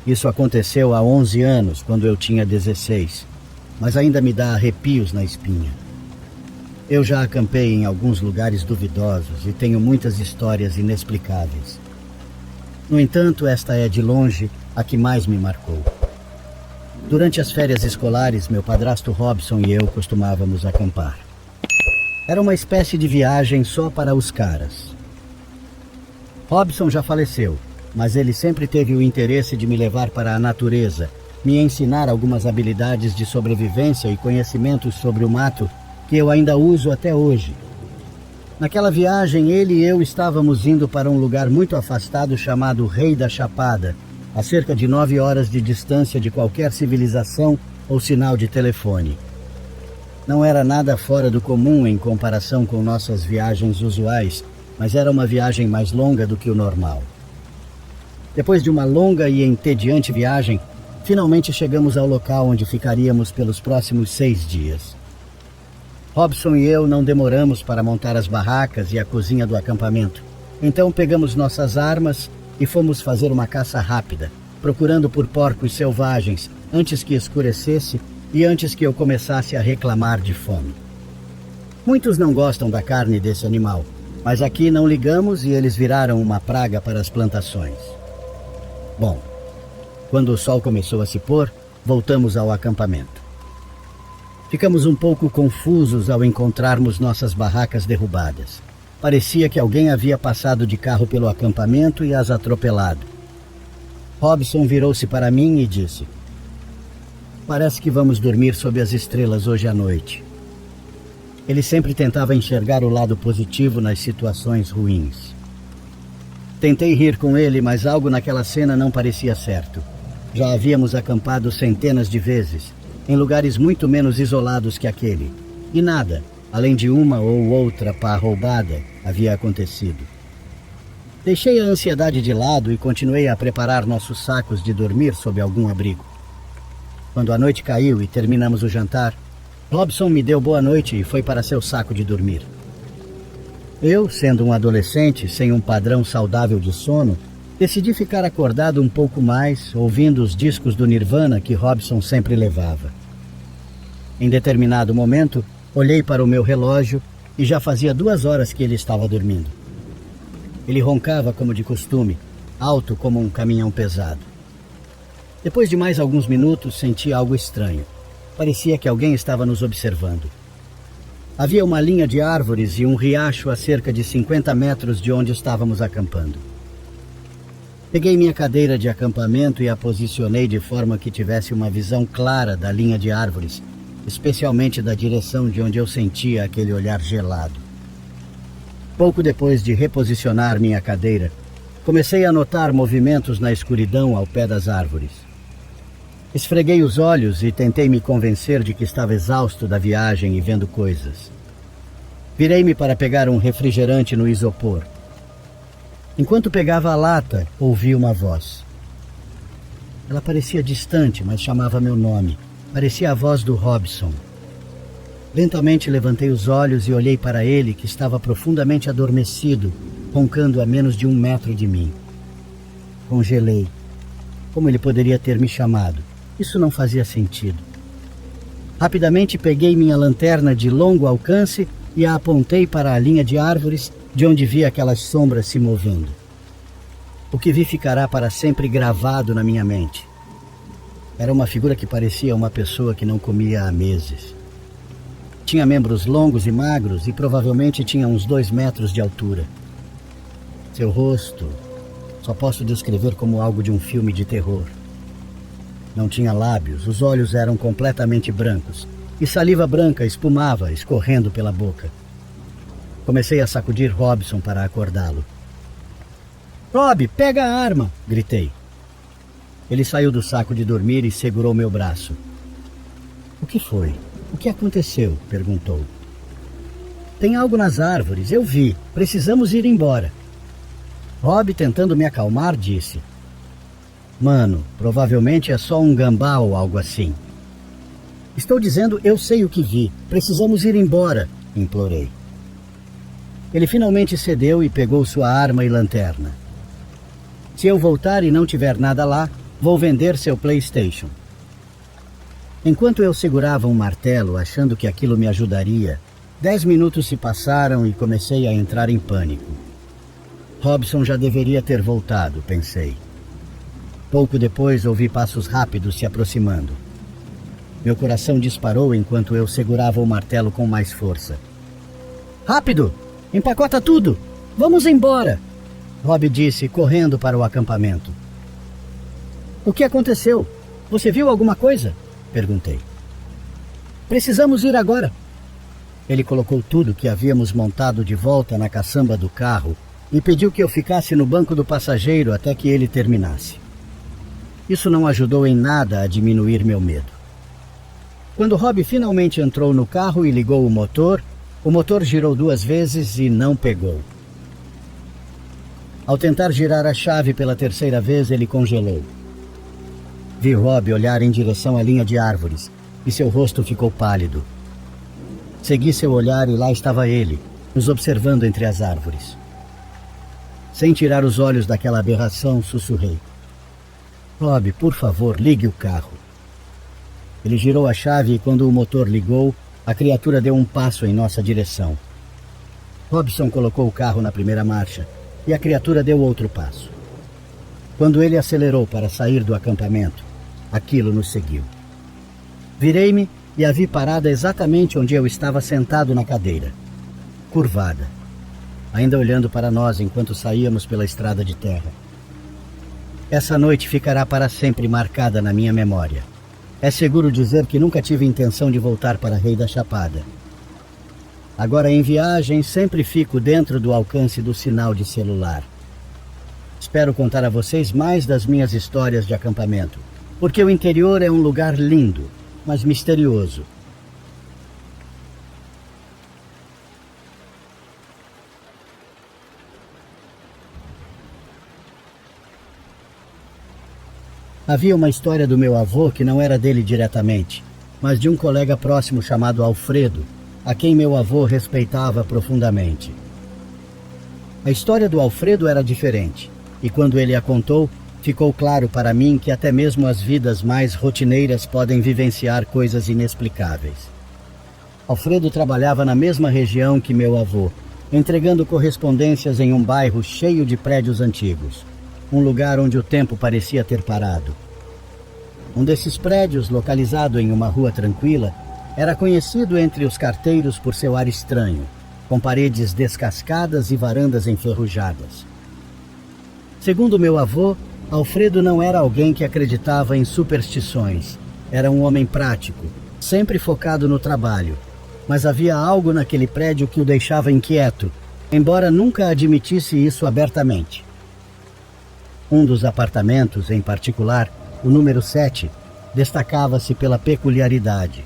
Isso aconteceu há 11 anos, quando eu tinha 16, mas ainda me dá arrepios na espinha. Eu já acampei em alguns lugares duvidosos e tenho muitas histórias inexplicáveis. No entanto, esta é de longe a que mais me marcou. Durante as férias escolares, meu padrasto Robson e eu costumávamos acampar. Era uma espécie de viagem só para os caras. Robson já faleceu, mas ele sempre teve o interesse de me levar para a natureza, me ensinar algumas habilidades de sobrevivência e conhecimentos sobre o mato que eu ainda uso até hoje. Naquela viagem, ele e eu estávamos indo para um lugar muito afastado chamado Rei da Chapada, a cerca de 9 horas de distância de qualquer civilização ou sinal de telefone. Não era nada fora do comum em comparação com nossas viagens usuais, mas era uma viagem mais longa do que o normal. Depois de uma longa e entediante viagem, finalmente chegamos ao local onde ficaríamos pelos próximos 6 dias. Robson e eu não demoramos para montar as barracas e a cozinha do acampamento. Então pegamos nossas armas e fomos fazer uma caça rápida, procurando por porcos selvagens antes que escurecesse e antes que eu começasse a reclamar de fome. Muitos não gostam da carne desse animal, mas aqui não ligamos e eles viraram uma praga para as plantações. Bom, quando o sol começou a se pôr, voltamos ao acampamento. Ficamos um pouco confusos ao encontrarmos nossas barracas derrubadas. Parecia que alguém havia passado de carro pelo acampamento e as atropelado. Robson virou-se para mim e disse: "Parece que vamos dormir sob as estrelas hoje à noite." Ele sempre tentava enxergar o lado positivo nas situações ruins. Tentei rir com ele, mas algo naquela cena não parecia certo. Já havíamos acampado centenas de vezes, em lugares muito menos isolados que aquele, e nada, além de uma ou outra pá roubada, havia acontecido. Deixei a ansiedade de lado e continuei a preparar nossos sacos de dormir sob algum abrigo. Quando a noite caiu e terminamos o jantar, Robson me deu boa noite e foi para seu saco de dormir. Eu, sendo um adolescente sem um padrão saudável de sono, decidi ficar acordado um pouco mais, ouvindo os discos do Nirvana que Robson sempre levava. Em determinado momento, olhei para o meu relógio e já fazia 2 horas que ele estava dormindo. Ele roncava como de costume, alto como um caminhão pesado. Depois de mais alguns minutos, senti algo estranho. Parecia que alguém estava nos observando. Havia uma linha de árvores e um riacho a cerca de 50 metros de onde estávamos acampando. Peguei minha cadeira de acampamento e a posicionei de forma que tivesse uma visão clara da linha de árvores, especialmente da direção de onde eu sentia aquele olhar gelado. Pouco depois de reposicionar minha cadeira, comecei a notar movimentos na escuridão ao pé das árvores. Esfreguei os olhos e tentei me convencer de que estava exausto da viagem e vendo coisas. Virei-me para pegar um refrigerante no isopor. Enquanto pegava a lata, ouvi uma voz. Ela parecia distante, mas chamava meu nome. Parecia a voz do Robson. Lentamente levantei os olhos e olhei para ele, que estava profundamente adormecido, roncando a menos de 1 metro de mim. Congelei. Como ele poderia ter me chamado? Isso não fazia sentido. Rapidamente peguei minha lanterna de longo alcance e a apontei para a linha de árvores de onde vi aquelas sombras se movendo. O que vi ficará para sempre gravado na minha mente. Era uma figura que parecia uma pessoa que não comia há meses. Tinha membros longos e magros e provavelmente tinha uns 2 metros de altura. Seu rosto só posso descrever como algo de um filme de terror. Não tinha lábios, os olhos eram completamente brancos e saliva branca espumava, escorrendo pela boca. Comecei a sacudir Robson para acordá-lo. "Rob, pega a arma!" gritei. Ele saiu do saco de dormir e segurou meu braço. "O que foi? O que aconteceu?" perguntou. "Tem algo nas árvores, eu vi. Precisamos ir embora." Rob, tentando me acalmar, disse: "Mano, provavelmente é só um gambá ou algo assim." "Estou dizendo, eu sei o que vi. Precisamos ir embora", implorei. Ele finalmente cedeu e pegou sua arma e lanterna. "Se eu voltar e não tiver nada lá, Vou vender seu PlayStation. Enquanto eu segurava um martelo, achando que aquilo me ajudaria, 10 minutos se passaram e comecei a entrar em pânico. Robson já deveria ter voltado, pensei. Pouco depois ouvi passos rápidos se aproximando. Meu coração disparou enquanto eu segurava o martelo com mais força. Rápido! Empacota tudo! Vamos embora! Rob disse, correndo para o acampamento. O que aconteceu? Você viu alguma coisa? Perguntei. Precisamos ir agora. Ele colocou tudo que havíamos montado de volta na caçamba do carro e pediu que eu ficasse no banco do passageiro até que ele terminasse. Isso não ajudou em nada a diminuir meu medo. Quando Rob finalmente entrou no carro e ligou o motor girou 2 vezes e não pegou. Ao tentar girar a chave pela 3ª vez, ele congelou. Vi Rob olhar em direção à linha de árvores e seu rosto ficou pálido. Segui seu olhar e lá estava ele, nos observando entre as árvores. Sem tirar os olhos daquela aberração, sussurrei. Rob, por favor, ligue o carro. Ele girou a chave e quando o motor ligou, a criatura deu um passo em nossa direção. Robson colocou o carro na primeira marcha e a criatura deu outro passo. Quando ele acelerou para sair do acampamento, aquilo nos seguiu. Virei-me e a vi parada exatamente onde eu estava sentado na cadeira, curvada, ainda olhando para nós enquanto saíamos pela estrada de terra. Essa noite ficará para sempre marcada na minha memória. É seguro dizer que nunca tive intenção de voltar para Rei da Chapada. Agora em viagem sempre fico dentro do alcance do sinal de celular. Espero contar a vocês mais das minhas histórias de acampamento, porque o interior é um lugar lindo, mas misterioso. Havia uma história do meu avô que não era dele diretamente, mas de um colega próximo chamado Alfredo, a quem meu avô respeitava profundamente. A história do Alfredo era diferente, e quando ele a contou, ficou claro para mim que até mesmo as vidas mais rotineiras podem vivenciar coisas inexplicáveis. Alfredo trabalhava na mesma região que meu avô, entregando correspondências em um bairro cheio de prédios antigos, um lugar onde o tempo parecia ter parado. Um desses prédios, localizado em uma rua tranquila, era conhecido entre os carteiros por seu ar estranho, com paredes descascadas e varandas enferrujadas. Segundo meu avô, Alfredo não era alguém que acreditava em superstições. Era um homem prático, sempre focado no trabalho. Mas havia algo naquele prédio que o deixava inquieto, embora nunca admitisse isso abertamente. Um dos apartamentos, em particular, o número 7, destacava-se pela peculiaridade.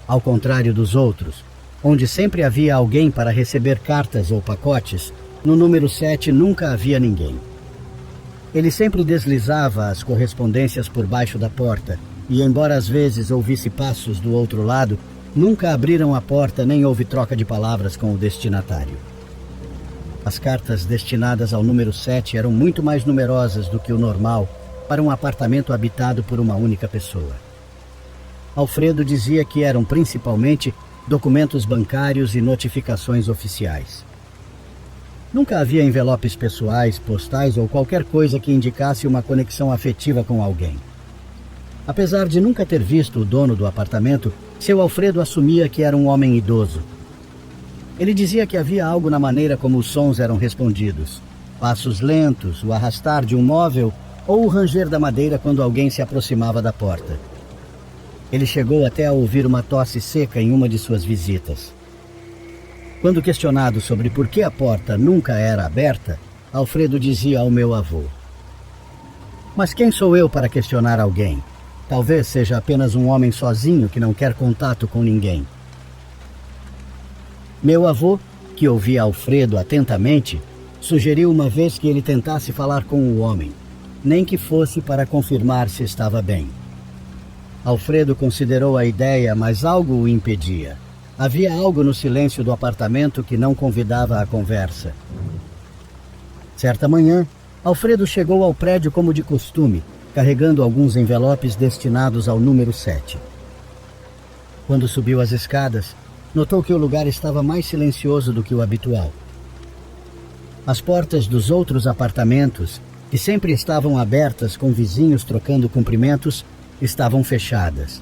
Ao contrário dos outros, onde sempre havia alguém para receber cartas ou pacotes, no número 7 nunca havia ninguém. Ele sempre deslizava as correspondências por baixo da porta e, embora às vezes ouvisse passos do outro lado, nunca abriram a porta nem houve troca de palavras com o destinatário. As cartas destinadas ao número 7 eram muito mais numerosas do que o normal para um apartamento habitado por uma única pessoa. Alfredo dizia que eram principalmente documentos bancários e notificações oficiais. Nunca havia envelopes pessoais, postais ou qualquer coisa que indicasse uma conexão afetiva com alguém. Apesar de nunca ter visto o dono do apartamento, seu Alfredo assumia que era um homem idoso. Ele dizia que havia algo na maneira como os sons eram respondidos. Passos lentos, o arrastar de um móvel ou o ranger da madeira quando alguém se aproximava da porta. Ele chegou até a ouvir uma tosse seca em uma de suas visitas. Quando questionado sobre por que a porta nunca era aberta, Alfredo dizia ao meu avô: "Mas quem sou eu para questionar alguém? Talvez seja apenas um homem sozinho que não quer contato com ninguém." Meu avô, que ouvia Alfredo atentamente, sugeriu uma vez que ele tentasse falar com o homem, nem que fosse para confirmar se estava bem. Alfredo considerou a ideia, mas algo o impedia. Havia algo no silêncio do apartamento que não convidava à conversa. Certa manhã, Alfredo chegou ao prédio como de costume, carregando alguns envelopes destinados ao número 7. Quando subiu as escadas, notou que o lugar estava mais silencioso do que o habitual. As portas dos outros apartamentos, que sempre estavam abertas com vizinhos trocando cumprimentos, estavam fechadas.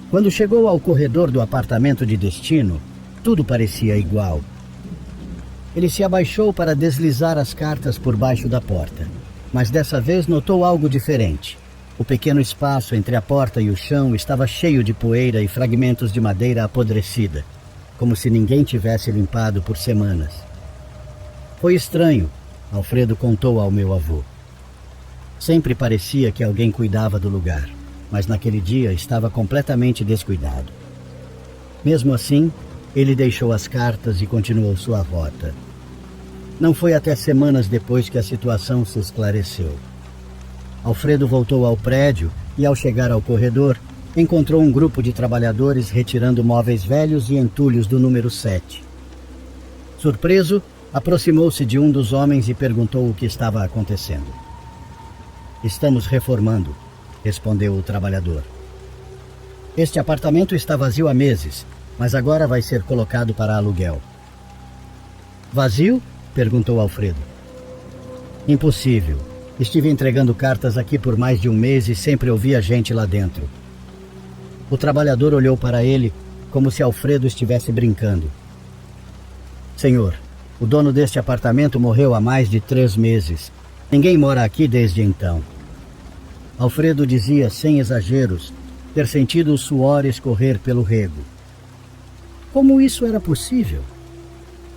Quando chegou ao corredor do apartamento de destino, tudo parecia igual. Ele se abaixou para deslizar as cartas por baixo da porta, mas dessa vez notou algo diferente. O pequeno espaço entre a porta e o chão estava cheio de poeira e fragmentos de madeira apodrecida, como se ninguém tivesse limpado por semanas. Foi estranho, Alfredo contou ao meu avô. Sempre parecia que alguém cuidava do lugar, mas naquele dia estava completamente descuidado. Mesmo assim, ele deixou as cartas e continuou sua rota. Não foi até semanas depois que a situação se esclareceu. Alfredo voltou ao prédio e, ao chegar ao corredor, encontrou um grupo de trabalhadores retirando móveis velhos e entulhos do número 7. Surpreso, aproximou-se de um dos homens e perguntou o que estava acontecendo. "Estamos reformando", respondeu o trabalhador. "Este apartamento está vazio há meses, mas agora vai ser colocado para aluguel." "Vazio?" perguntou Alfredo. "Impossível. Estive entregando cartas aqui por mais de um mês e sempre ouvia gente lá dentro." O trabalhador olhou para ele como se Alfredo estivesse brincando. "Senhor, o dono deste apartamento morreu há mais de 3 meses. Ninguém mora aqui desde então." Alfredo dizia, sem exageros, ter sentido o suor escorrer pelo rego. Como isso era possível?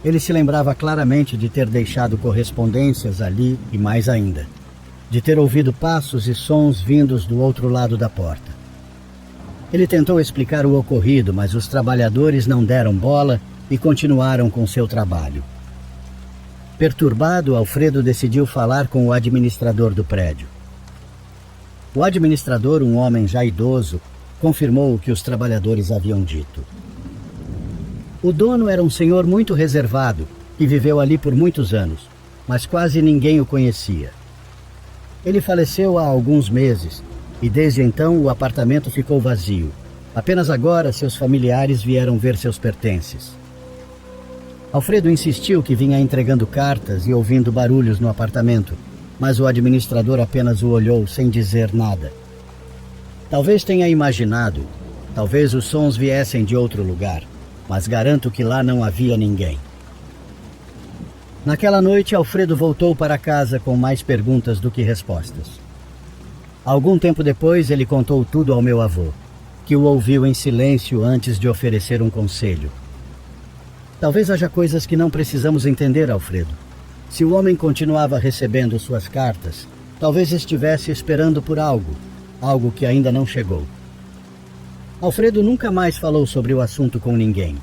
Ele se lembrava claramente de ter deixado correspondências ali e mais ainda, de ter ouvido passos e sons vindos do outro lado da porta. Ele tentou explicar o ocorrido, mas os trabalhadores não deram bola e continuaram com seu trabalho. Perturbado, Alfredo decidiu falar com o administrador do prédio. O administrador, um homem já idoso, confirmou o que os trabalhadores haviam dito. O dono era um senhor muito reservado, que viveu ali por muitos anos, mas quase ninguém o conhecia. Ele faleceu há alguns meses, e desde então o apartamento ficou vazio. Apenas agora seus familiares vieram ver seus pertences. Alfredo insistiu que vinha entregando cartas e ouvindo barulhos no apartamento, mas o administrador apenas o olhou sem dizer nada. Talvez tenha imaginado, talvez os sons viessem de outro lugar, mas garanto que lá não havia ninguém. Naquela noite, Alfredo voltou para casa com mais perguntas do que respostas. Algum tempo depois, ele contou tudo ao meu avô, que o ouviu em silêncio antes de oferecer um conselho. "Talvez haja coisas que não precisamos entender, Alfredo. Se o homem continuava recebendo suas cartas, talvez estivesse esperando por algo que ainda não chegou." Alfredo nunca mais falou sobre o assunto com ninguém,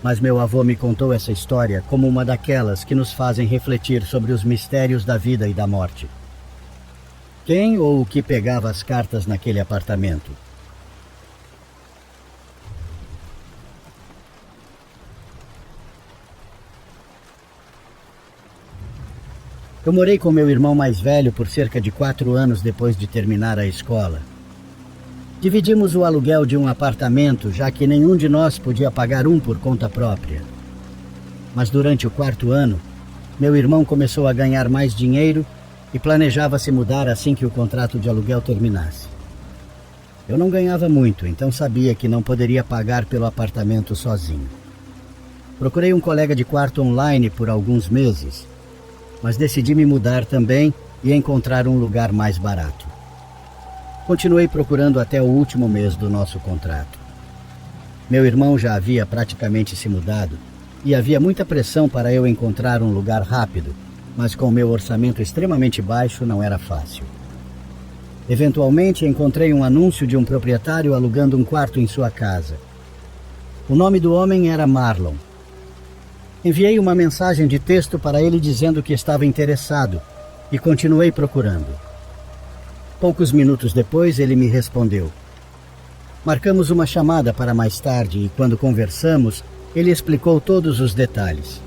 mas meu avô me contou essa história como uma daquelas que nos fazem refletir sobre os mistérios da vida e da morte. Quem ou o que pegava as cartas naquele apartamento? Eu morei com meu irmão mais velho por cerca de 4 anos depois de terminar a escola. Dividimos o aluguel de um apartamento, já que nenhum de nós podia pagar um por conta própria. Mas durante o 4º ano, meu irmão começou a ganhar mais dinheiro e planejava se mudar assim que o contrato de aluguel terminasse. Eu não ganhava muito, então sabia que não poderia pagar pelo apartamento sozinho. Procurei um colega de quarto online por alguns meses, mas decidi me mudar também e encontrar um lugar mais barato. Continuei procurando até o último mês do nosso contrato. Meu irmão já havia praticamente se mudado e havia muita pressão para eu encontrar um lugar rápido, mas com meu orçamento extremamente baixo não era fácil. Eventualmente encontrei um anúncio de um proprietário alugando um quarto em sua casa. O nome do homem era Marlon. Enviei uma mensagem de texto para ele dizendo que estava interessado e continuei procurando. Poucos minutos depois, ele me respondeu. Marcamos uma chamada para mais tarde e, quando conversamos, ele explicou todos os detalhes.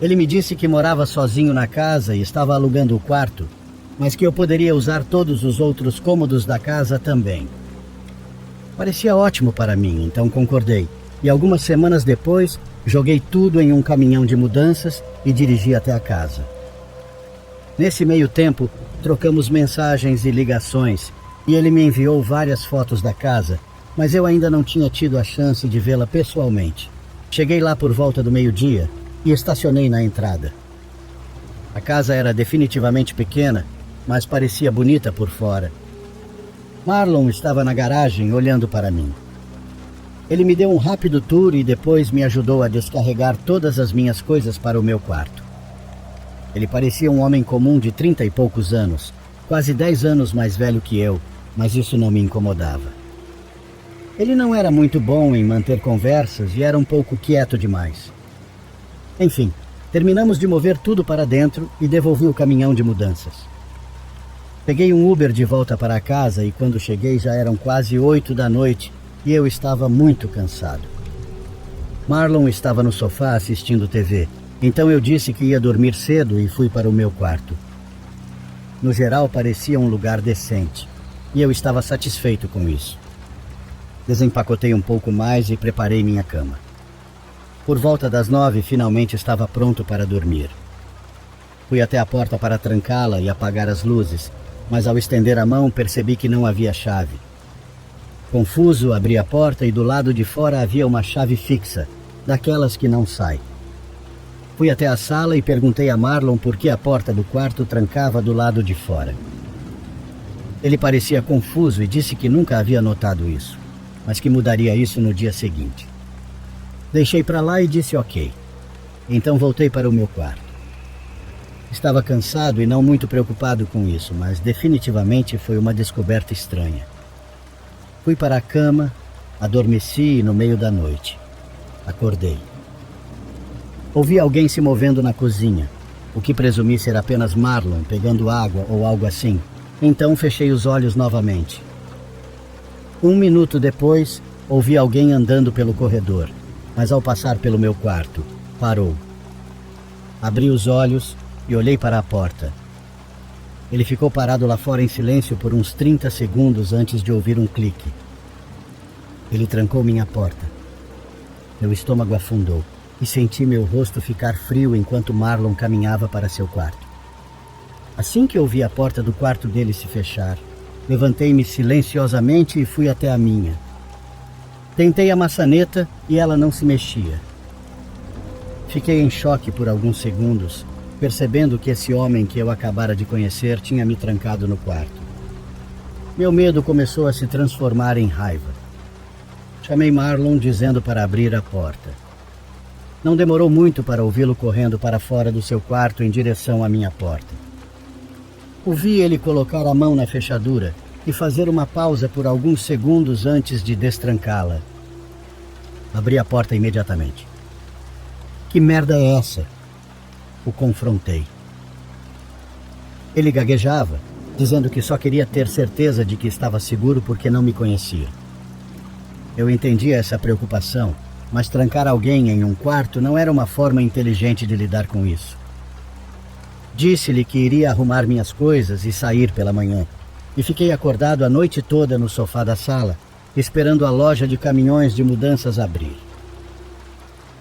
Ele me disse que morava sozinho na casa e estava alugando o quarto, mas que eu poderia usar todos os outros cômodos da casa também. Parecia ótimo para mim, então concordei, e algumas semanas depois joguei tudo em um caminhão de mudanças e dirigi até a casa. Nesse meio tempo, trocamos mensagens e ligações, e ele me enviou várias fotos da casa, mas eu ainda não tinha tido a chance de vê-la pessoalmente. Cheguei lá por volta do meio-dia e estacionei na entrada. A casa era definitivamente pequena, mas parecia bonita por fora. Marlon estava na garagem olhando para mim. Ele me deu um rápido tour e depois me ajudou a descarregar todas as minhas coisas para o meu quarto. Ele parecia um homem comum de 30 e poucos anos, quase 10 anos mais velho que eu, mas isso não me incomodava. Ele não era muito bom em manter conversas e era um pouco quieto demais. Enfim, terminamos de mover tudo para dentro e devolvi o caminhão de mudanças. Peguei um Uber de volta para a casa e quando cheguei já eram quase 8 da noite e eu estava muito cansado. Marlon estava no sofá assistindo TV, então eu disse que ia dormir cedo e fui para o meu quarto. No geral parecia um lugar decente e eu estava satisfeito com isso. Desempacotei um pouco mais e preparei minha cama. Por volta das 9 finalmente estava pronto para dormir. Fui até a porta para trancá-la e apagar as luzes, mas ao estender a mão percebi que não havia chave. Confuso, abri a porta e do lado de fora havia uma chave fixa, daquelas que não sai. Fui até a sala e perguntei a Marlon por que a porta do quarto trancava do lado de fora. Ele parecia confuso e disse que nunca havia notado isso, mas que mudaria isso no dia seguinte. Deixei para lá e disse ok. Então voltei para o meu quarto. Estava cansado e não muito preocupado com isso, mas definitivamente foi uma descoberta estranha. Fui para a cama, adormeci no meio da noite. Acordei. Ouvi alguém se movendo na cozinha, o que presumi ser apenas Marlon pegando água ou algo assim. Então fechei os olhos novamente. 1 minuto depois, ouvi alguém andando pelo corredor, mas ao passar pelo meu quarto, parou. Abri os olhos e olhei para a porta. Ele ficou parado lá fora em silêncio por uns 30 segundos antes de ouvir um clique. Ele trancou minha porta. Meu estômago afundou e senti meu rosto ficar frio enquanto Marlon caminhava para seu quarto. Assim que ouvi a porta do quarto dele se fechar, levantei-me silenciosamente e fui até a minha. Tentei a maçaneta e ela não se mexia. Fiquei em choque por alguns segundos, percebendo que esse homem que eu acabara de conhecer tinha me trancado no quarto. Meu medo começou a se transformar em raiva. Chamei Marlon dizendo para abrir a porta. Não demorou muito para ouvi-lo correndo para fora do seu quarto em direção à minha porta. Ouvi ele colocar a mão na fechadura e fazer uma pausa por alguns segundos antes de destrancá-la. Abri a porta imediatamente. Que merda é essa? O confrontei. Ele gaguejava, dizendo que só queria ter certeza de que estava seguro porque não me conhecia. Eu entendia essa preocupação, mas trancar alguém em um quarto não era uma forma inteligente de lidar com isso. Disse-lhe que iria arrumar minhas coisas e sair pela manhã, e fiquei acordado a noite toda no sofá da sala, esperando a loja de caminhões de mudanças abrir.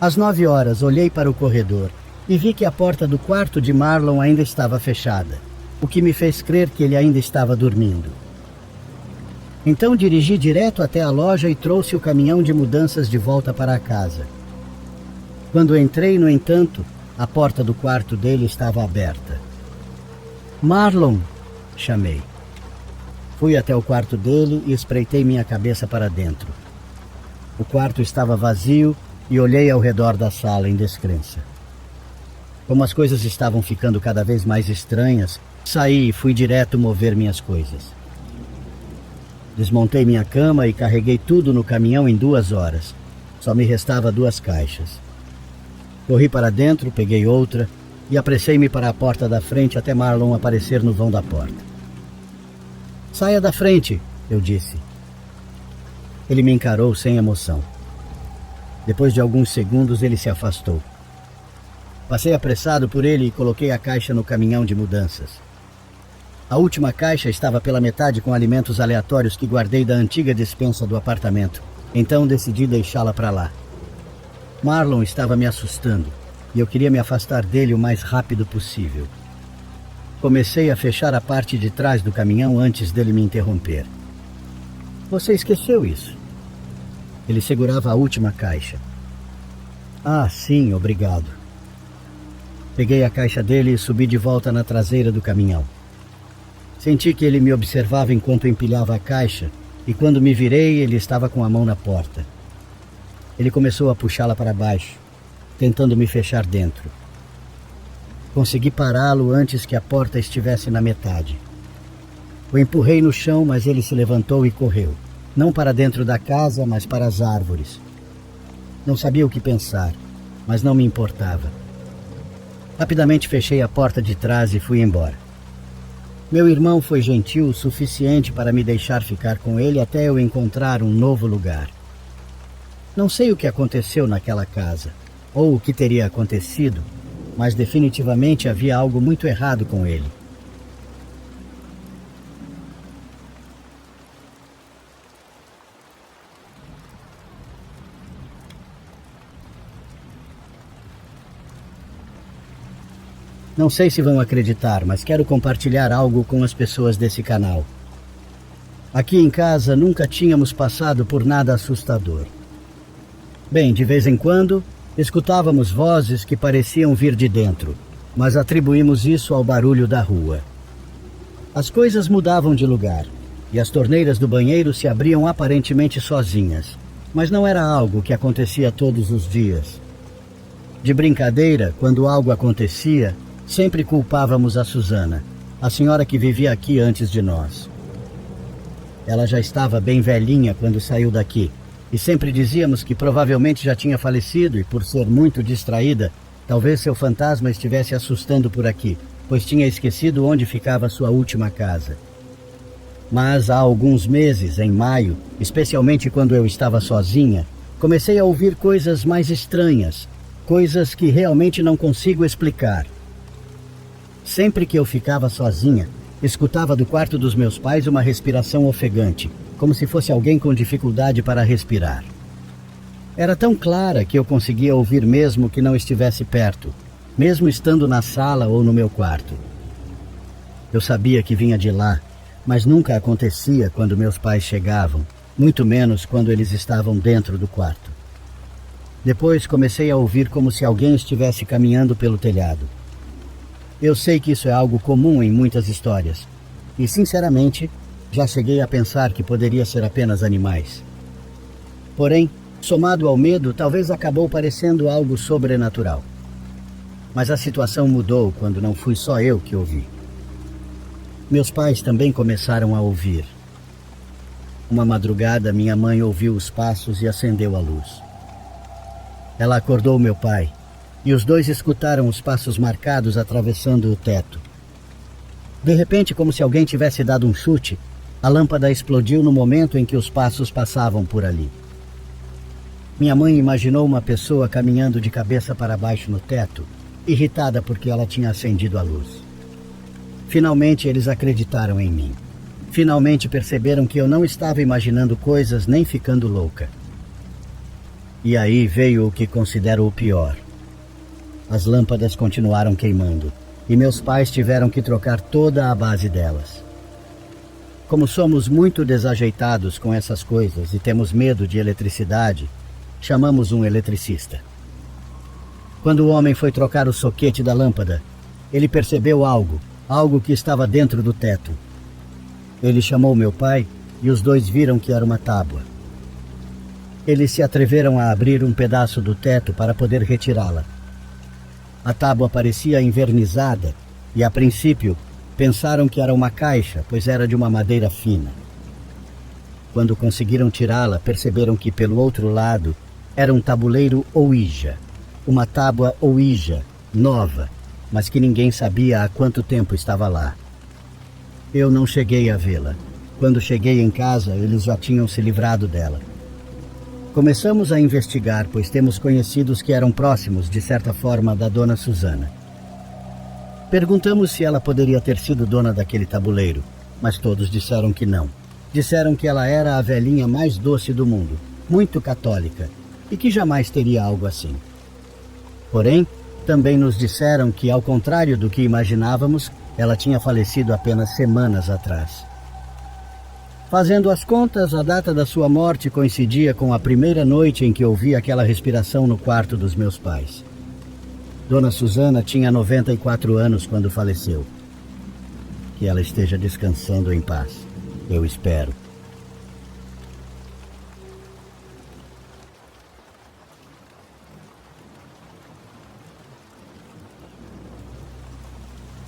Às 9 horas, olhei para o corredor e vi que a porta do quarto de Marlon ainda estava fechada, o que me fez crer que ele ainda estava dormindo. Então dirigi direto até a loja e trouxe o caminhão de mudanças de volta para a casa. Quando entrei, no entanto, a porta do quarto dele estava aberta. Marlon! Chamei. Fui até o quarto dele e espreitei minha cabeça para dentro. O quarto estava vazio e olhei ao redor da sala em descrença. Como as coisas estavam ficando cada vez mais estranhas, saí e fui direto mover minhas coisas. Desmontei minha cama e carreguei tudo no caminhão em 2 horas. Só me restava 2 caixas. Corri para dentro, peguei outra e apressei-me para a porta da frente até Marlon aparecer no vão da porta. Saia da frente, eu disse. Ele me encarou sem emoção. Depois de alguns segundos, ele se afastou. Passei apressado por ele e coloquei a caixa no caminhão de mudanças. A última caixa estava pela metade com alimentos aleatórios que guardei da antiga despensa do apartamento, então decidi deixá-la para lá. Marlon estava me assustando e eu queria me afastar dele o mais rápido possível. Comecei a fechar a parte de trás do caminhão antes dele me interromper. Você esqueceu isso? Ele segurava a última caixa. Ah, sim, obrigado. Peguei a caixa dele e subi de volta na traseira do caminhão. Senti que ele me observava enquanto empilhava a caixa e quando me virei, ele estava com a mão na porta. Ele começou a puxá-la para baixo, tentando me fechar dentro. Consegui pará-lo antes que a porta estivesse na metade. O empurrei no chão, mas ele se levantou e correu. Não para dentro da casa, mas para as árvores. Não sabia o que pensar, mas não me importava. Rapidamente fechei a porta de trás e fui embora. Meu irmão foi gentil o suficiente para me deixar ficar com ele até eu encontrar um novo lugar. Não sei o que aconteceu naquela casa, ou o que teria acontecido, mas definitivamente havia algo muito errado com ele. Não sei se vão acreditar, mas quero compartilhar algo com as pessoas desse canal. Aqui em casa nunca tínhamos passado por nada assustador. Bem, de vez em quando, escutávamos vozes que pareciam vir de dentro, mas atribuímos isso ao barulho da rua. As coisas mudavam de lugar, e as torneiras do banheiro se abriam aparentemente sozinhas, mas não era algo que acontecia todos os dias. De brincadeira, quando algo acontecia, sempre culpávamos a Susana, a senhora que vivia aqui antes de nós. Ela já estava bem velhinha quando saiu daqui, e sempre dizíamos que provavelmente já tinha falecido e, por ser muito distraída, talvez seu fantasma estivesse assustando por aqui, pois tinha esquecido onde ficava sua última casa. Mas há alguns meses, em maio, especialmente quando eu estava sozinha, comecei a ouvir coisas mais estranhas, coisas que realmente não consigo explicar. Sempre que eu ficava sozinha, escutava do quarto dos meus pais uma respiração ofegante, como se fosse alguém com dificuldade para respirar. Era tão clara que eu conseguia ouvir mesmo que não estivesse perto, mesmo estando na sala ou no meu quarto. Eu sabia que vinha de lá, mas nunca acontecia quando meus pais chegavam, muito menos quando eles estavam dentro do quarto. Depois comecei a ouvir como se alguém estivesse caminhando pelo telhado. Eu sei que isso é algo comum em muitas histórias, e sinceramente, já cheguei a pensar que poderia ser apenas animais. Porém, somado ao medo, talvez acabou parecendo algo sobrenatural. Mas a situação mudou quando não fui só eu que ouvi. Meus pais também começaram a ouvir. Uma madrugada, minha mãe ouviu os passos e acendeu a luz. Ela acordou meu pai, e os dois escutaram os passos marcados atravessando o teto. De repente, como se alguém tivesse dado um chute, a lâmpada explodiu no momento em que os passos passavam por ali. Minha mãe imaginou uma pessoa caminhando de cabeça para baixo no teto, irritada porque ela tinha acendido a luz. Finalmente eles acreditaram em mim. Finalmente perceberam que eu não estava imaginando coisas nem ficando louca. E aí veio o que considero o pior. As lâmpadas continuaram queimando, e meus pais tiveram que trocar toda a base delas. Como somos muito desajeitados com essas coisas e temos medo de eletricidade, chamamos um eletricista. Quando o homem foi trocar o soquete da lâmpada, ele percebeu algo que estava dentro do teto. Ele chamou meu pai e os dois viram que era uma tábua. Eles se atreveram a abrir um pedaço do teto para poder retirá-la. A tábua parecia envernizada e, a princípio, pensaram que era uma caixa, pois era de uma madeira fina. Quando conseguiram tirá-la, perceberam que, pelo outro lado, era um tabuleiro Ouija. Uma tábua Ouija, nova, mas que ninguém sabia há quanto tempo estava lá. Eu não cheguei a vê-la. Quando cheguei em casa, eles já tinham se livrado dela. Começamos a investigar, pois temos conhecidos que eram próximos, de certa forma, da dona Susana. Perguntamos se ela poderia ter sido dona daquele tabuleiro, mas todos disseram que não. Disseram que ela era a velhinha mais doce do mundo, muito católica, e que jamais teria algo assim. Porém, também nos disseram que, ao contrário do que imaginávamos, ela tinha falecido apenas semanas atrás. Fazendo as contas, a data da sua morte coincidia com a primeira noite em que ouvi aquela respiração no quarto dos meus pais. Dona Susana tinha 94 anos quando faleceu. Que ela esteja descansando em paz. Eu espero.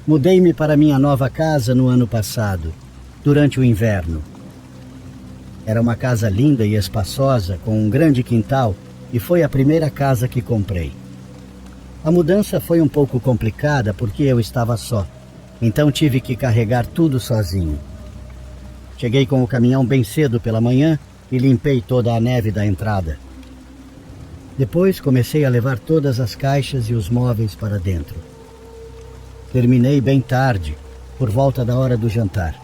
Mudei-me para minha nova casa no ano passado, durante o inverno. Era uma casa linda e espaçosa, com um grande quintal, e foi a primeira casa que comprei. A mudança foi um pouco complicada porque eu estava só, então tive que carregar tudo sozinho. Cheguei com o caminhão bem cedo pela manhã e limpei toda a neve da entrada. Depois comecei a levar todas as caixas e os móveis para dentro. Terminei bem tarde, por volta da hora do jantar.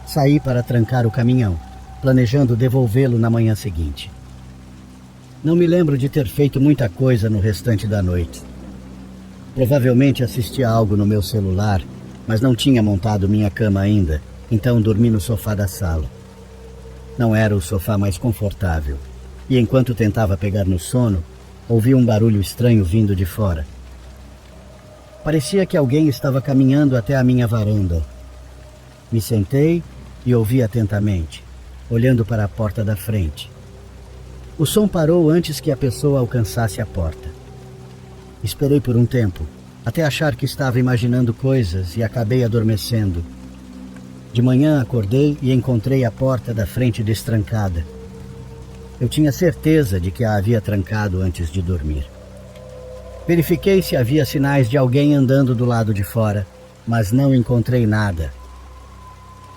Saí para trancar o caminhão, planejando devolvê-lo na manhã seguinte. Não me lembro de ter feito muita coisa no restante da noite. Provavelmente assisti a algo no meu celular, mas não tinha montado minha cama ainda, então dormi no sofá da sala. Não era o sofá mais confortável, e enquanto tentava pegar no sono, ouvi um barulho estranho vindo de fora. Parecia que alguém estava caminhando até a minha varanda. Me sentei e ouvi atentamente, olhando para a porta da frente. O som parou antes que a pessoa alcançasse a porta. Esperei por um tempo, até achar que estava imaginando coisas e acabei adormecendo. De manhã acordei e encontrei a porta da frente destrancada. Eu tinha certeza de que a havia trancado antes de dormir. Verifiquei se havia sinais de alguém andando do lado de fora, mas não encontrei nada.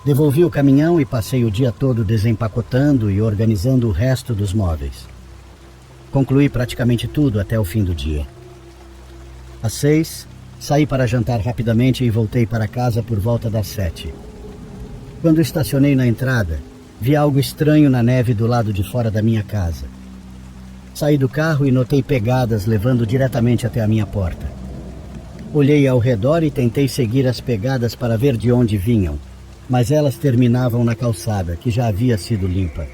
Devolvi o caminhão e passei o dia todo desempacotando e organizando o resto dos móveis. Concluí praticamente tudo até o fim do dia. Às 6, saí para jantar rapidamente e voltei para casa por volta das 7. Quando estacionei na entrada, vi algo estranho na neve do lado de fora da minha casa. Saí do carro e notei pegadas levando diretamente até a minha porta. Olhei ao redor e tentei seguir as pegadas para ver de onde vinham, mas elas terminavam na calçada, que já havia sido limpa.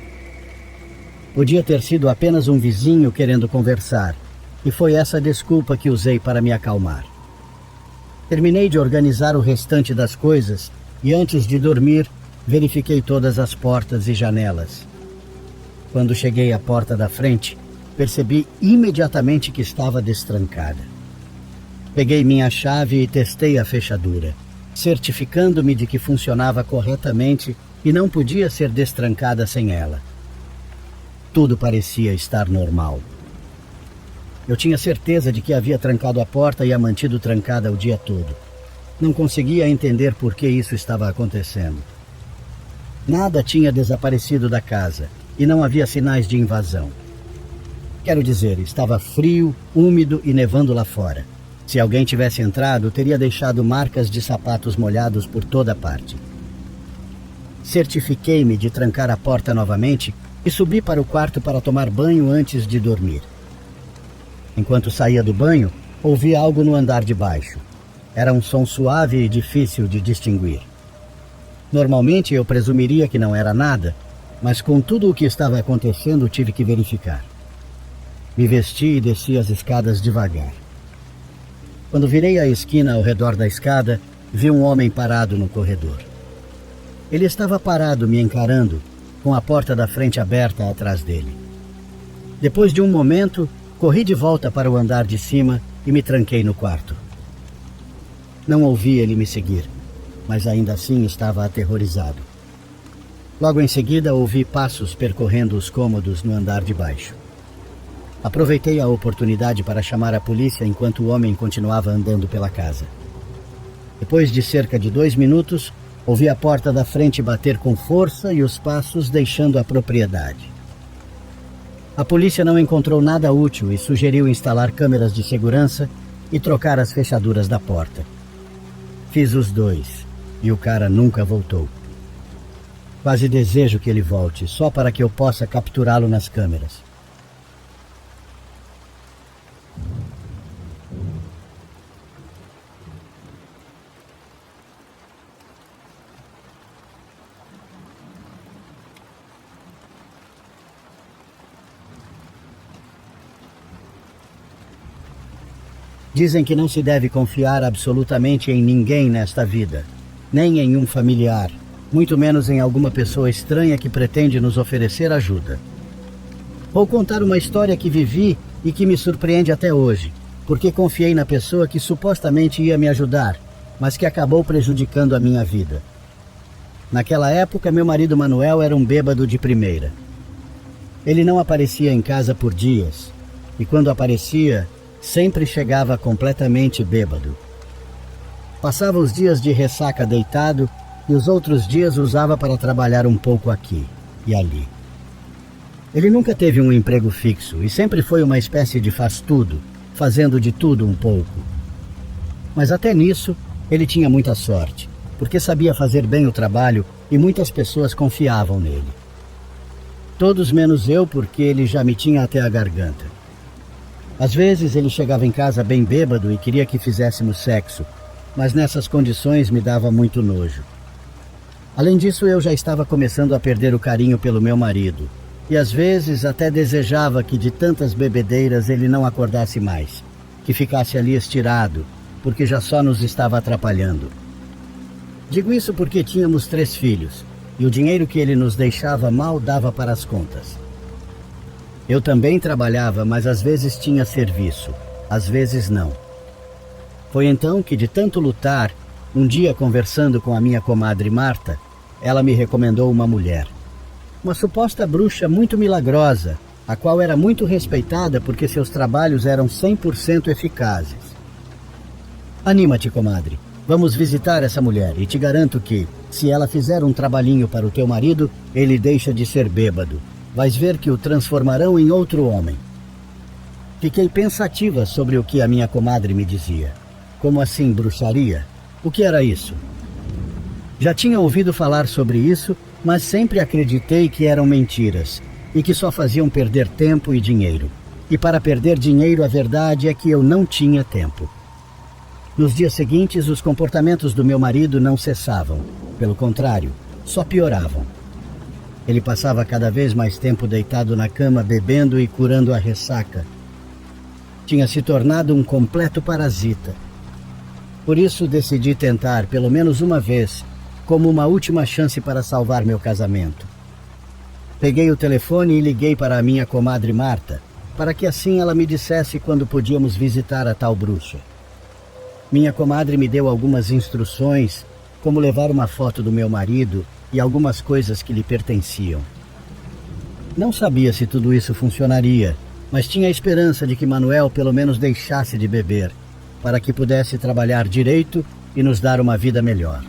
Podia ter sido apenas um vizinho querendo conversar, e foi essa desculpa que usei para me acalmar. Terminei de organizar o restante das coisas e antes de dormir, verifiquei todas as portas e janelas. Quando cheguei à porta da frente, percebi imediatamente que estava destrancada. Peguei minha chave e testei a fechadura, certificando-me de que funcionava corretamente e não podia ser destrancada sem ela. Tudo parecia estar normal. Eu tinha certeza de que havia trancado a porta e a mantido trancada o dia todo. Não conseguia entender por que isso estava acontecendo. Nada tinha desaparecido da casa e não havia sinais de invasão. Quero dizer, estava frio, úmido e nevando lá fora. Se alguém tivesse entrado, teria deixado marcas de sapatos molhados por toda parte. Certifiquei-me de trancar a porta novamente e subi para o quarto para tomar banho antes de dormir. Enquanto saía do banho, ouvi algo no andar de baixo. Era um som suave e difícil de distinguir. Normalmente eu presumiria que não era nada, mas com tudo o que estava acontecendo tive que verificar. Me vesti e desci as escadas devagar. Quando virei a esquina ao redor da escada, vi um homem parado no corredor. Ele estava parado me encarando, com a porta da frente aberta atrás dele. Depois de um momento, corri de volta para o andar de cima e me tranquei no quarto. Não ouvi ele me seguir, mas ainda assim estava aterrorizado. Logo em seguida, ouvi passos percorrendo os cômodos no andar de baixo. Aproveitei a oportunidade para chamar a polícia enquanto o homem continuava andando pela casa. Depois de cerca de 2 minutos, ouvi a porta da frente bater com força e os passos deixando a propriedade. A polícia não encontrou nada útil e sugeriu instalar câmeras de segurança e trocar as fechaduras da porta. fiz os dois, e o cara nunca voltou. Quase desejo que ele volte, só para que eu possa capturá-lo nas câmeras. Dizem que não se deve confiar absolutamente em ninguém nesta vida, nem em um familiar, muito menos em alguma pessoa estranha que pretende nos oferecer ajuda. Vou contar uma história que vivi e que me surpreende até hoje, porque confiei na pessoa que supostamente ia me ajudar, mas que acabou prejudicando a minha vida. Naquela época, meu marido Manuel era um bêbado de primeira. Ele não aparecia em casa por dias, e quando aparecia, sempre chegava completamente bêbado. Passava os dias de ressaca deitado e os outros dias usava para trabalhar um pouco aqui e ali. Ele nunca teve um emprego fixo e sempre foi uma espécie de faz-tudo, fazendo de tudo um pouco. Mas até nisso, ele tinha muita sorte, porque sabia fazer bem o trabalho e muitas pessoas confiavam nele. Todos menos eu, porque ele já me tinha até a garganta. Às vezes ele chegava em casa bem bêbado e queria que fizéssemos sexo, mas nessas condições me dava muito nojo. Além disso, eu já estava começando a perder o carinho pelo meu marido, e às vezes até desejava que de tantas bebedeiras ele não acordasse mais, que ficasse ali estirado, porque já só nos estava atrapalhando. Digo isso porque tínhamos 3 filhos, e o dinheiro que ele nos deixava mal dava para as contas. Eu também trabalhava, mas às vezes tinha serviço, às vezes não. Foi então que, de tanto lutar, um dia conversando com a minha comadre Marta, ela me recomendou uma mulher. Uma suposta bruxa muito milagrosa, a qual era muito respeitada porque seus trabalhos eram 100% eficazes. Anima-te, comadre. Vamos visitar essa mulher e te garanto que, se ela fizer um trabalhinho para o teu marido, ele deixa de ser bêbado. Vais ver que o transformarão em outro homem. Fiquei pensativa sobre o que a minha comadre me dizia. Como assim, bruxaria? O que era isso? Já tinha ouvido falar sobre isso, mas sempre acreditei que eram mentiras e que só faziam perder tempo e dinheiro. E para perder dinheiro, a verdade é que eu não tinha tempo. Nos dias seguintes, os comportamentos do meu marido não cessavam. Pelo contrário, só pioravam. Ele passava cada vez mais tempo deitado na cama, bebendo e curando a ressaca. Tinha se tornado um completo parasita. Por isso decidi tentar, pelo menos uma vez, como uma última chance para salvar meu casamento. Peguei o telefone e liguei para a minha comadre Marta, para que assim ela me dissesse quando podíamos visitar a tal bruxa. Minha comadre me deu algumas instruções, como levar uma foto do meu marido e algumas coisas que lhe pertenciam. Não sabia se tudo isso funcionaria, mas tinha a esperança de que Manuel pelo menos deixasse de beber, para que pudesse trabalhar direito e nos dar uma vida melhor.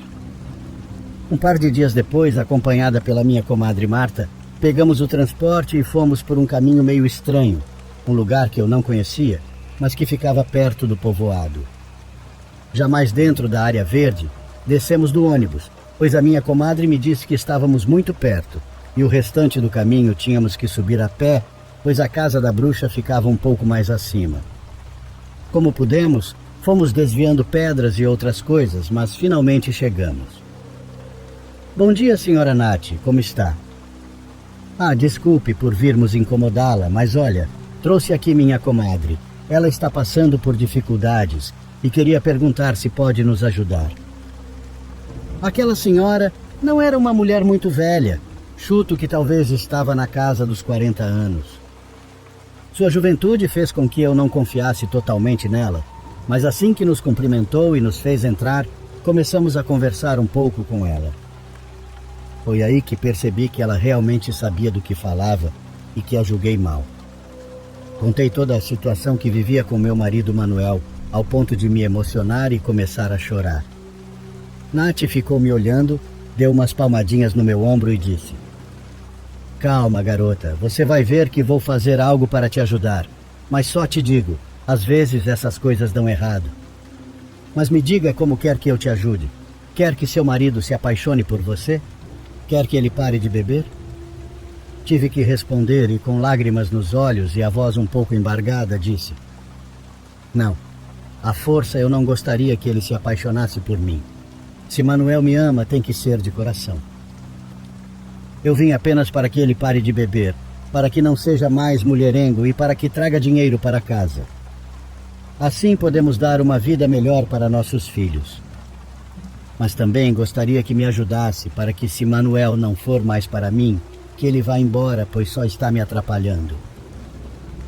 Um par de dias depois, acompanhada pela minha comadre Marta, pegamos o transporte e fomos por um caminho meio estranho, um lugar que eu não conhecia, mas que ficava perto do povoado. Já mais dentro da área verde, descemos do ônibus, pois a minha comadre me disse que estávamos muito perto e o restante do caminho tínhamos que subir a pé, pois a casa da bruxa ficava um pouco mais acima. Como pudemos, fomos desviando pedras e outras coisas, mas finalmente chegamos. Bom dia, senhora Nath, como está? Ah, desculpe por virmos incomodá-la, mas olha, trouxe aqui minha comadre. Ela está passando por dificuldades e queria perguntar se pode nos ajudar. Aquela senhora não era uma mulher muito velha. Chuto que talvez estava na casa dos 40 anos. Sua juventude fez com que eu não confiasse totalmente nela, mas assim que nos cumprimentou e nos fez entrar, começamos a conversar um pouco com ela. Foi aí que percebi que ela realmente sabia do que falava e que a julguei mal. Contei toda a situação que vivia com meu marido Manuel, ao ponto de me emocionar e começar a chorar. Nath ficou me olhando, deu umas palmadinhas no meu ombro e disse: Calma, garota, você vai ver que vou fazer algo para te ajudar. Mas só te digo, às vezes essas coisas dão errado. Mas me diga como quer que eu te ajude. Quer que seu marido se apaixone por você? Quer que ele pare de beber? Tive que responder e, com lágrimas nos olhos e a voz um pouco embargada, disse: Não, à força eu não gostaria que ele se apaixonasse por mim. Se Manuel me ama, tem que ser de coração. Eu vim apenas para que ele pare de beber, para que não seja mais mulherengo e para que traga dinheiro para casa. Assim podemos dar uma vida melhor para nossos filhos. Mas também gostaria que me ajudasse para que, se Manuel não for mais para mim, que ele vá embora, pois só está me atrapalhando.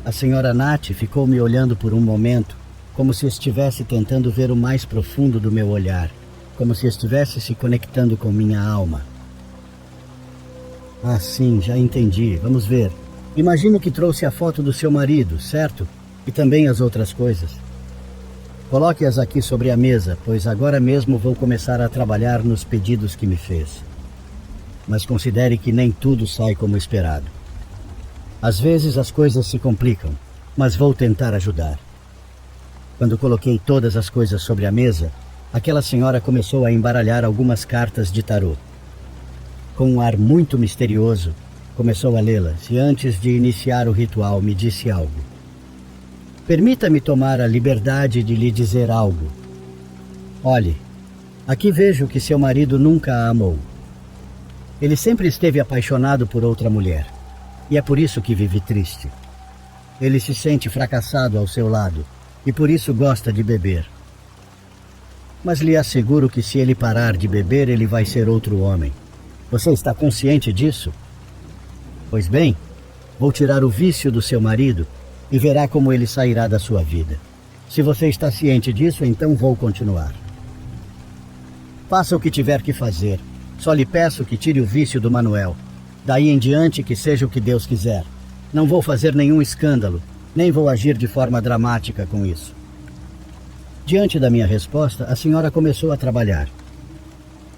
A senhora Nath ficou me olhando por um momento, como se estivesse tentando ver o mais profundo do meu olhar, como se estivesse se conectando com minha alma. Ah, sim, já entendi. Vamos ver. Imagino que trouxe a foto do seu marido, certo? E também as outras coisas. Coloque-as aqui sobre a mesa, pois agora mesmo vou começar a trabalhar nos pedidos que me fez. Mas considere que nem tudo sai como esperado. Às vezes as coisas se complicam, mas vou tentar ajudar. Quando coloquei todas as coisas sobre a mesa, aquela senhora começou a embaralhar algumas cartas de tarô. Com um ar muito misterioso, começou a lê-las e antes de iniciar o ritual me disse algo. Permita-me tomar a liberdade de lhe dizer algo. Olhe, aqui vejo que seu marido nunca a amou. Ele sempre esteve apaixonado por outra mulher, e é por isso que vive triste. Ele se sente fracassado ao seu lado, e por isso gosta de beber. Mas lhe asseguro que se ele parar de beber, ele vai ser outro homem. Você está consciente disso? Pois bem, vou tirar o vício do seu marido e verá como ele sairá da sua vida. Se você está ciente disso, então vou continuar. Faça o que tiver que fazer. Só lhe peço que tire o vício do Manuel. Daí em diante, que seja o que Deus quiser. Não vou fazer nenhum escândalo, nem vou agir de forma dramática com isso. Diante da minha resposta, a senhora começou a trabalhar.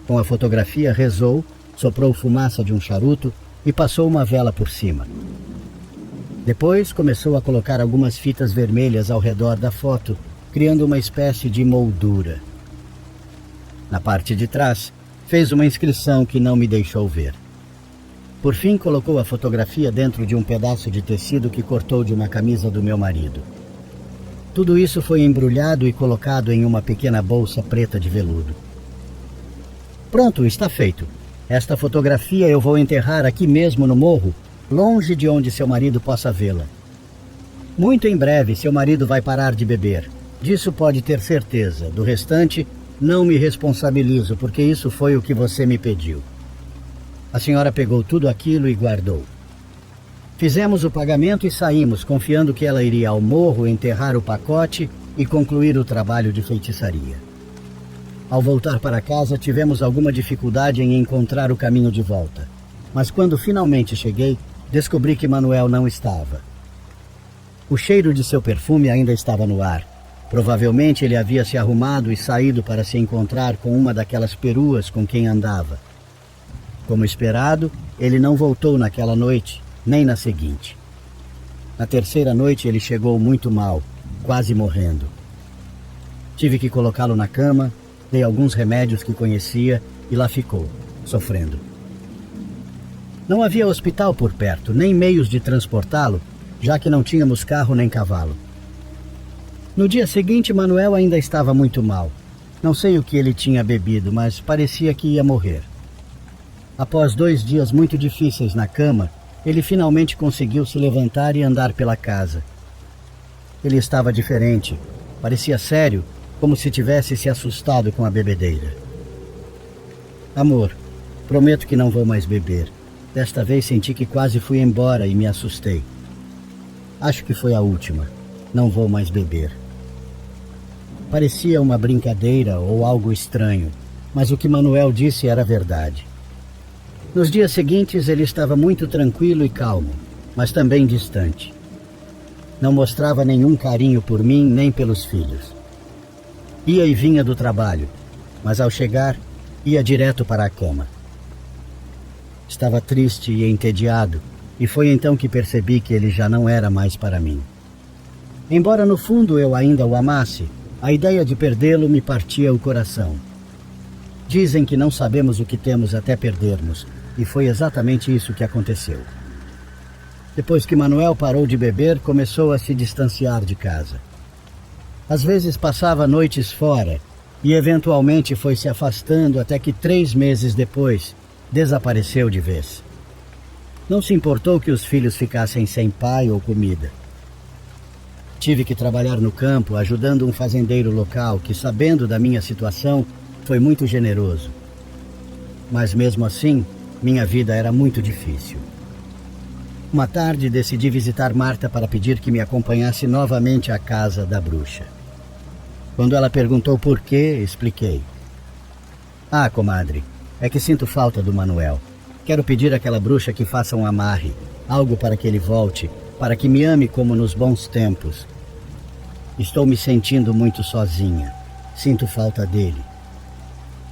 Com a fotografia, rezou, soprou fumaça de um charuto e passou uma vela por cima. Depois começou a colocar algumas fitas vermelhas ao redor da foto, criando uma espécie de moldura. Na parte de trás, fez uma inscrição que não me deixou ver. Por fim, colocou a fotografia dentro de um pedaço de tecido que cortou de uma camisa do meu marido. Tudo isso foi embrulhado e colocado em uma pequena bolsa preta de veludo. Pronto, está feito. Esta fotografia eu vou enterrar aqui mesmo no morro, longe de onde seu marido possa vê-la. Muito em breve seu marido vai parar de beber. Disso pode ter certeza. Do restante, não me responsabilizo, porque isso foi o que você me pediu. A senhora pegou tudo aquilo e guardou. Fizemos o pagamento e saímos, confiando que ela iria ao morro enterrar o pacote e concluir o trabalho de feitiçaria. Ao voltar para casa, tivemos alguma dificuldade em encontrar o caminho de volta. Mas quando finalmente cheguei, descobri que Manuel não estava. O cheiro de seu perfume ainda estava no ar. Provavelmente ele havia se arrumado e saído para se encontrar com uma daquelas peruas com quem andava. Como esperado, ele não voltou naquela noite, nem na seguinte. Na terceira noite ele chegou muito mal, quase morrendo. Tive que colocá-lo na cama, dei alguns remédios que conhecia e lá ficou, sofrendo. Não havia hospital por perto, nem meios de transportá-lo, já que não tínhamos carro nem cavalo. No dia seguinte, Manuel ainda estava muito mal. Não sei o que ele tinha bebido, mas parecia que ia morrer. Após 2 dias muito difíceis na cama, ele finalmente conseguiu se levantar e andar pela casa. Ele estava diferente, parecia sério, como se tivesse se assustado com a bebedeira. Amor, prometo que não vou mais beber. Desta vez senti que quase fui embora e me assustei. Acho que foi a última. Não vou mais beber. Parecia uma brincadeira ou algo estranho, mas o que Manuel disse era verdade. Nos dias seguintes ele estava muito tranquilo e calmo, mas também distante. Não mostrava nenhum carinho por mim nem pelos filhos. Ia e vinha do trabalho, mas ao chegar, ia direto para a cama. Estava triste e entediado, e foi então que percebi que ele já não era mais para mim. Embora no fundo eu ainda o amasse, A ideia de perdê-lo me partia o coração. Dizem que não sabemos o que temos até perdermos, e foi exatamente isso que aconteceu. Depois que Manuel parou de beber, começou a se distanciar de casa. Às vezes passava noites fora e eventualmente foi se afastando até que 3 meses depois desapareceu de vez. Não se importou que os filhos ficassem sem pai ou comida. Tive que trabalhar no campo ajudando um fazendeiro local que, sabendo da minha situação, foi muito generoso. Mas mesmo assim, minha vida era muito difícil. Uma tarde decidi visitar Marta para pedir que me acompanhasse novamente à casa da bruxa. Quando ela perguntou por quê, expliquei. Ah, comadre, é que sinto falta do Manuel. Quero pedir àquela bruxa que faça um amarre, algo para que ele volte, para que me ame como nos bons tempos. Estou me sentindo muito sozinha. Sinto falta dele.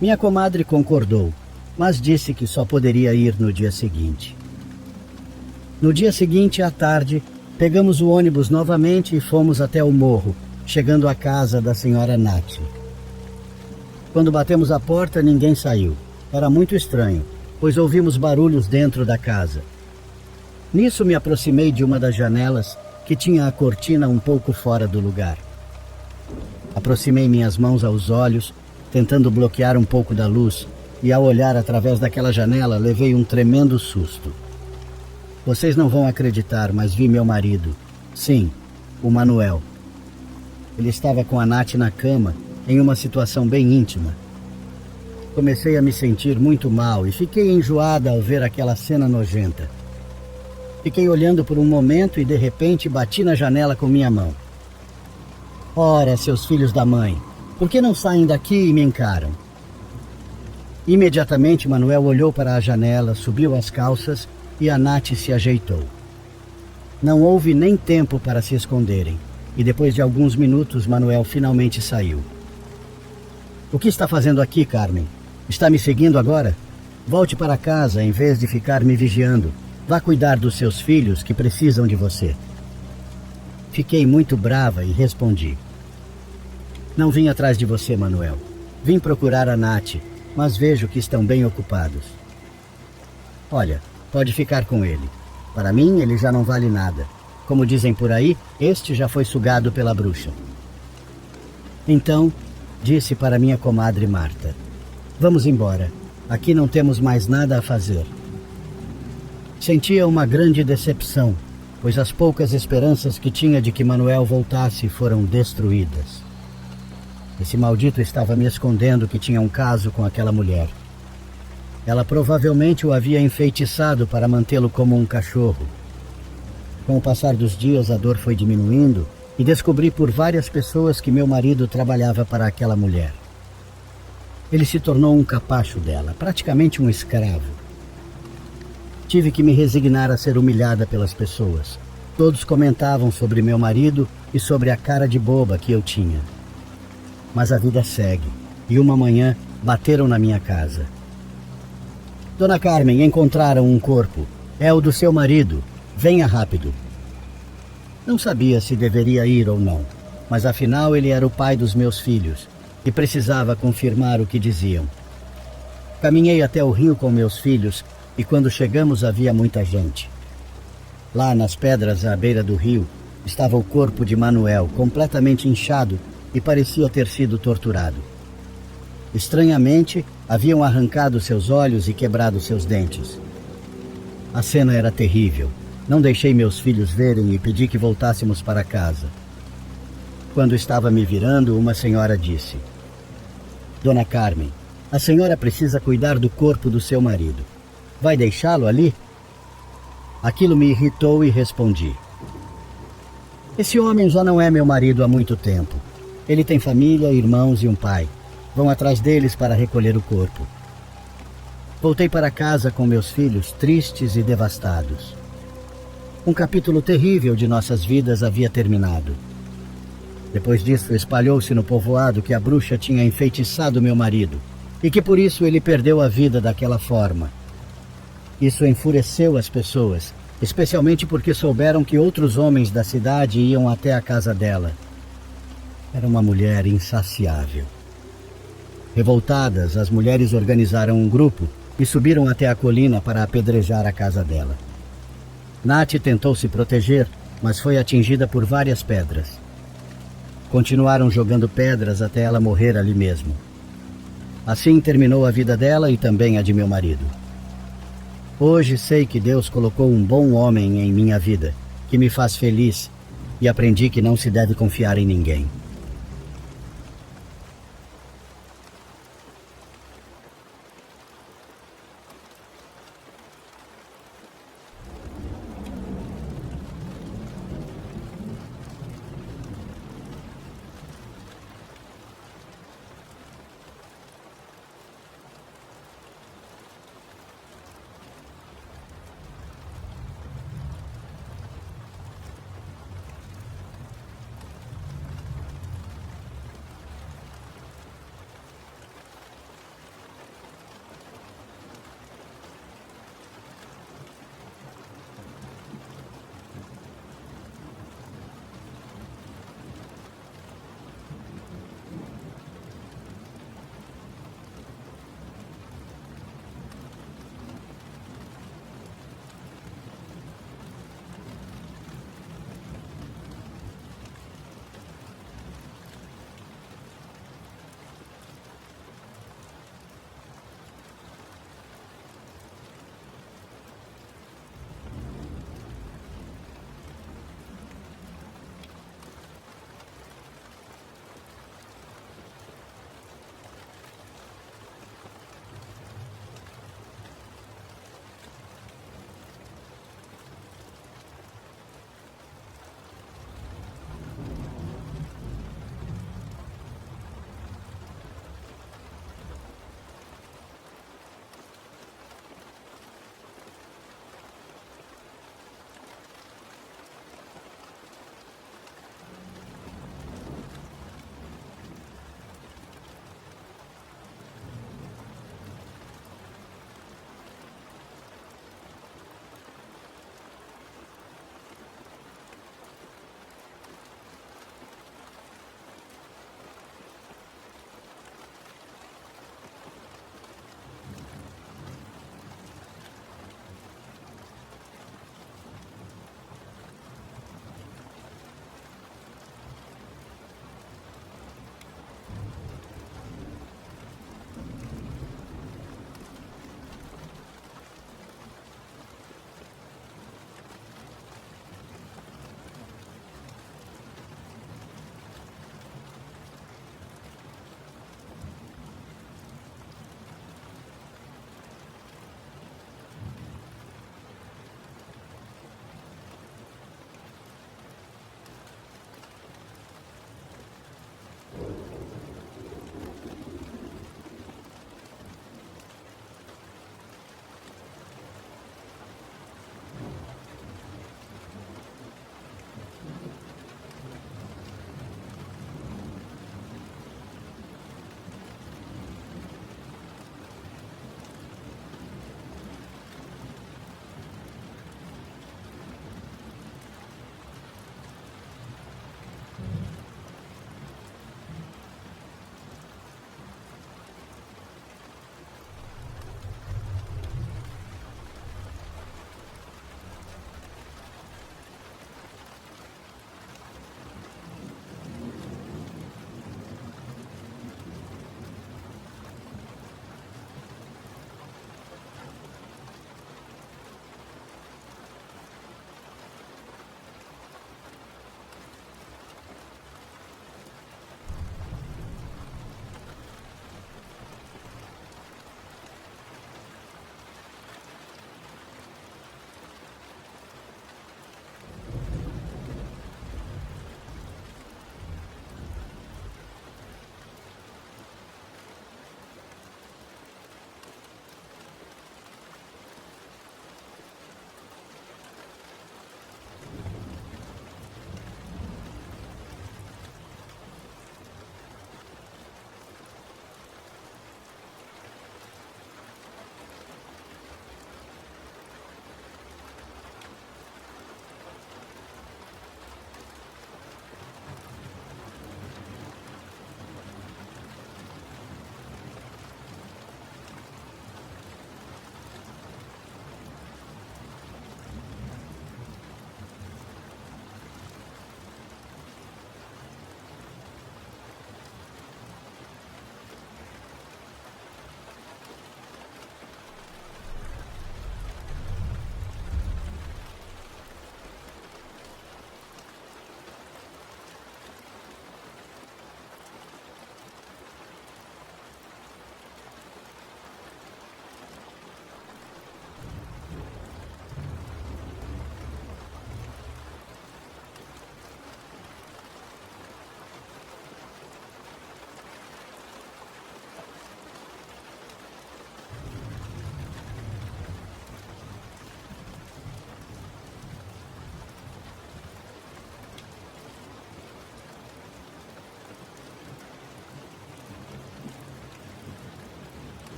Minha comadre concordou, mas disse que só poderia ir no dia seguinte. No dia seguinte, à tarde, pegamos o ônibus novamente e fomos até o morro, chegando à casa da senhora Nath. Quando batemos a porta, ninguém saiu. Era muito estranho, pois ouvimos barulhos dentro da casa. Nisso me aproximei de uma das janelas, que tinha a cortina um pouco fora do lugar. Aproximei minhas mãos aos olhos, tentando bloquear um pouco da luz, e ao olhar através daquela janela, levei um tremendo susto. Vocês não vão acreditar, mas vi meu marido. Sim, o Manuel. Ele estava com a Nath na cama, em uma situação bem íntima. Comecei a me sentir muito mal e fiquei enjoada ao ver aquela cena nojenta. Fiquei olhando por um momento e de repente bati na janela com minha mão. Ora, seus filhos da mãe, por que não saem daqui e me encaram? Imediatamente Manuel olhou para a janela, subiu as calças e a Nath se ajeitou. Não houve nem tempo para se esconderem, e depois de alguns minutos Manuel finalmente saiu. O que está fazendo aqui, Carmen? Está me seguindo agora? Volte para casa em vez de ficar me vigiando. Vá cuidar dos seus filhos que precisam de você. Fiquei muito brava e respondi. Não vim atrás de você, Manuel. Vim procurar a Nath, mas vejo que estão bem ocupados. Olha, pode ficar com ele. Para mim, ele já não vale nada. Como dizem por aí, este já foi sugado pela bruxa. Então, disse para minha comadre Marta, vamos embora. Aqui não temos mais nada a fazer. Sentia uma grande decepção, pois as poucas esperanças que tinha de que Manuel voltasse foram destruídas. Esse maldito estava me escondendo que tinha um caso com aquela mulher. Ela provavelmente o havia enfeitiçado para mantê-lo como um cachorro. Com o passar dos dias, a dor foi diminuindo e descobri por várias pessoas que meu marido trabalhava para aquela mulher. Ele se tornou um capacho dela, praticamente um escravo. Tive que me resignar a ser humilhada pelas pessoas. Todos comentavam sobre meu marido e sobre a cara de boba que eu tinha. Mas a vida segue, e uma manhã bateram na minha casa. Dona Carmen, encontraram um corpo. É o do seu marido. Venha rápido. Não sabia se deveria ir ou não, mas afinal ele era o pai dos meus filhos e precisava confirmar o que diziam. Caminhei até o rio com meus filhos e quando chegamos havia muita gente. Lá nas pedras à beira do rio estava o corpo de Manuel, completamente inchado e parecia ter sido torturado. Estranhamente, haviam arrancado seus olhos e quebrado seus dentes. A cena era terrível. Não deixei meus filhos verem e pedi que voltássemos para casa. Quando estava me virando, uma senhora disse: Dona Carmen, a senhora precisa cuidar do corpo do seu marido. Vai deixá-lo ali? Aquilo me irritou e respondi: Esse homem já não é meu marido há muito tempo. Ele tem família, irmãos e um pai. Vão atrás deles para recolher o corpo. Voltei para casa com meus filhos, tristes e devastados. Um capítulo terrível de nossas vidas havia terminado. Depois disso, espalhou-se no povoado que a bruxa tinha enfeitiçado meu marido e que por isso ele perdeu a vida daquela forma. Isso enfureceu as pessoas, especialmente porque souberam que outros homens da cidade iam até a casa dela. Era uma mulher insaciável. Revoltadas, as mulheres organizaram um grupo e subiram até a colina para apedrejar a casa dela. Nath tentou se proteger, mas foi atingida por várias pedras. Continuaram jogando pedras até ela morrer ali mesmo. Assim terminou a vida dela e também a de meu marido. Hoje sei que Deus colocou um bom homem em minha vida, que me faz feliz, e aprendi que não se deve confiar em ninguém.